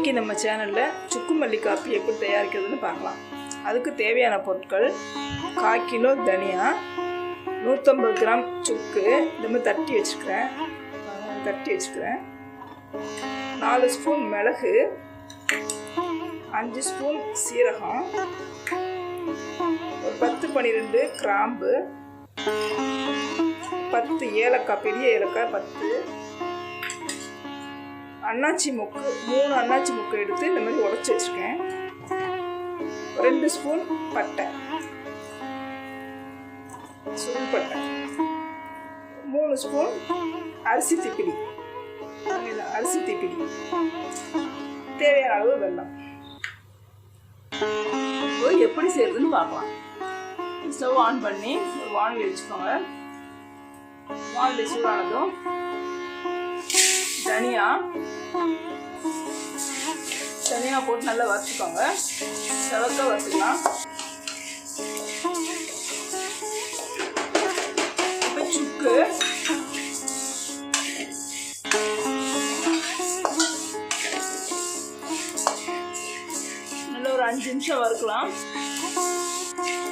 இன்றைக்கி நம்ம சேனலில் சுக்கு மல்லி காப்பி எப்படி தயாரிக்கிறதுன்னு பார்க்கலாம். அதுக்கு தேவையான பொருட்கள் 1/4 கிலோ தனியா, 150 கிராம் சுக்கு இந்த மாதிரி தட்டி வச்சுக்கிறேன், 4 ஸ்பூன் மிளகு, 5 ஸ்பூன் சீரகம், ஒரு 10-12 கிராம்பு, 10 ஏலக்காய், பெரிய ஏலக்காய் 10, அன்னாச்சி மொக்கு 3 அன்னாச்சி மொக்கு எடுத்து இந்த மாதிரி உடச்சி வச்சுருக்கேன், 2 ஸ்பூன் பட்டை, சுருள்பட்டை, 3 ஸ்பூன் அரிசி திப்பிலி, தேவையான அளவு வெல்லம். எப்படி செய்யறதுன்னு பார்க்கலாம். ஸ்டவ் ஆன் பண்ணி ஒரு வானொலி வச்சுக்கோங்க. வானொலி சூடானதும் தனியா போட்டு நல்லா வறுத்துக்கோங்க. செவக்க வறுத்துக்கலாம். இப்போ சுக்கு நல்லா ஒரு 5 நிமிஷம் வறுக்கலாம்.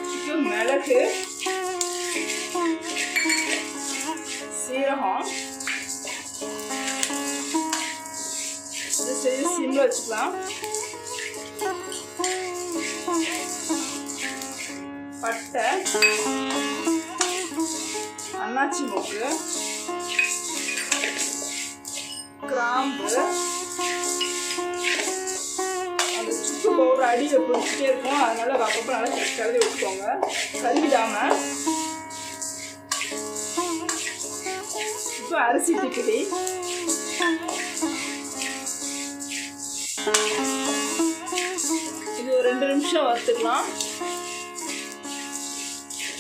சுக்கு, மிளகு, சீரகம் சிம்ல வச்சுக்கலாம். பட்டை, அன்னாச்சி மொக்கு, கிராம்பு, அந்த சுக்கு பவுடர் அடியில் பிடிச்சிட்டே இருக்கும், அதனால அப்பப்போ நல்லா கிளறி வச்சுக்கோங்க, கருவிடாம. இப்போ அரிசி திப்பிலி, இது ஒரு 2 நிமிஷம் வறுத்துக்கலாம்.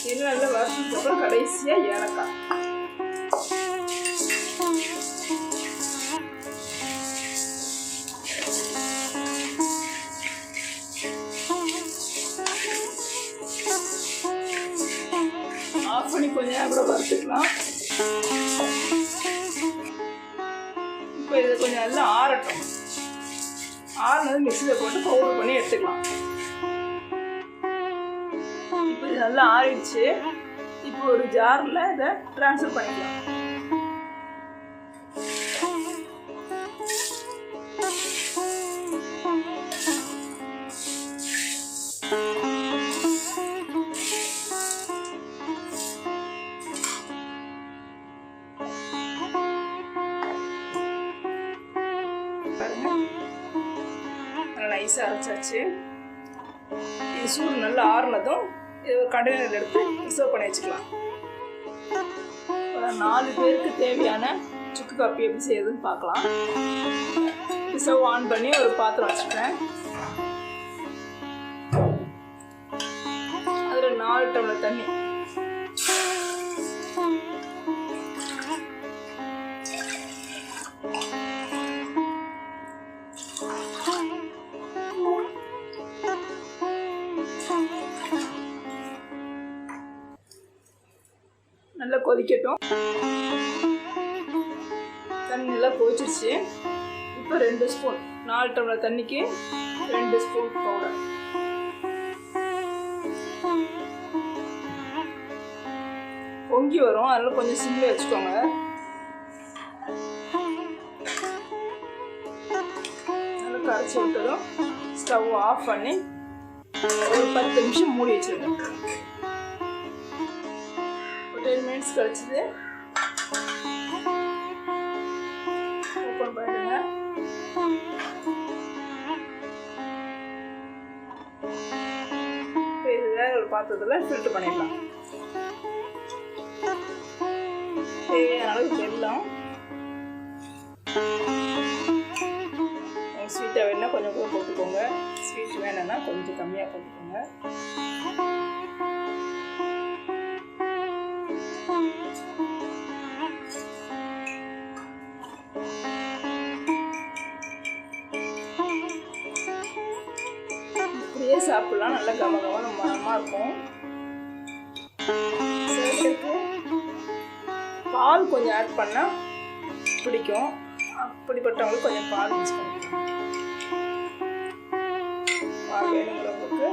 இது நல்லா வறுத்ததுக்கப்புறம் கடைசியாக ஏலக்காய். ஆஃப் பண்ணி கொஞ்ச நேரம் கூட வறுத்துக்கலாம். இப்போ இதை கொஞ்சம் நல்லா ஆறட்டும். ஆறுனது மிக்சியில் போட்டு பவுடர் பண்ணி எடுத்துக்கலாம். இப்போ இது நல்லா ஆறிடுச்சு. இப்போ ஒரு ஜாரில் இதை ட்ரான்ஸ்ஃபர் பண்ணிக்கலாம். நைஸாக அரைச்சாச்சு. இது சூடு நல்லா ஆறுனதும் இது ஒரு கண்டெய்னர் எடுத்து ரிசர்வ் பண்ணி வச்சுக்கலாம். ஒரு 4 பேருக்கு தேவையான சுக்கு காப்பி எப்படி செய்யுதுன்னு பார்க்கலாம். ரிசர்வ் ஆன் பண்ணி ஒரு பாத்திரம் வச்சுக்கிறேன். அதில் 4 டம்ளர் தண்ணி, நல்லா கொதிக்கட்டும். தண்ணி நல்லா கொதிச்சிருச்சு. இப்போ 2 ஸ்பூன், 4 டம்ளர் தண்ணிக்கு 2 ஸ்பூன் பவுடர். பொங்கி வரும், அதனால கொஞ்சம் சிம்மில் வச்சுக்கோங்க. நல்லா கரைச்சி விட்டதும் ஸ்டவ் ஆஃப் பண்ணி ஒரு 10 நிமிஷம் மூடி வச்சுருங்க. 10 மினிட்ஸ் கழிச்சது ஓப்பன் பண்ணிடுங்க. இது வேற ஒரு பாத்திரத்தில் ஃபில்டர் பண்ணிடலாம். தேவையான அளவு வெல்லம், ஸ்வீட்டாக வேணுன்னா கொஞ்சம் கூட போட்டுக்கோங்க, ஸ்வீட் வேணும்னா கொஞ்சம் கம்மியாக போட்டுக்கோங்க. இப்படியே சாப்பிடலாம். நல்லா கமகமான மனமாக இருக்கும். சேர்த்துக்கு பால் கொஞ்சம் ஆட் பண்ணால் பிடிக்கும். அப்படிப்பட்டவங்களுக்கு கொஞ்சம் பால் யூஸ் பண்ணிக்கலாம். பால் வேணுங்கிறவங்களுக்கு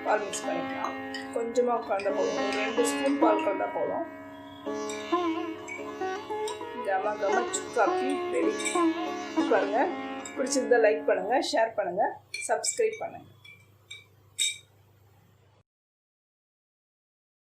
பால் மிக்ஸ் பண்ணிக்கலாம். கொஞ்சமாக கலந்தால் போதும், ஒரு 2 ஸ்பூன் பால் கலந்தால் போதும். கம கம சுக்காப்பி ரெடி. பாருங்கள், பிடிச்சிருந்தா லைக் பண்ணுங்கள், ஷேர் பண்ணுங்கள், சப்ஸ்கிரைப் பண்ணுங்கள்.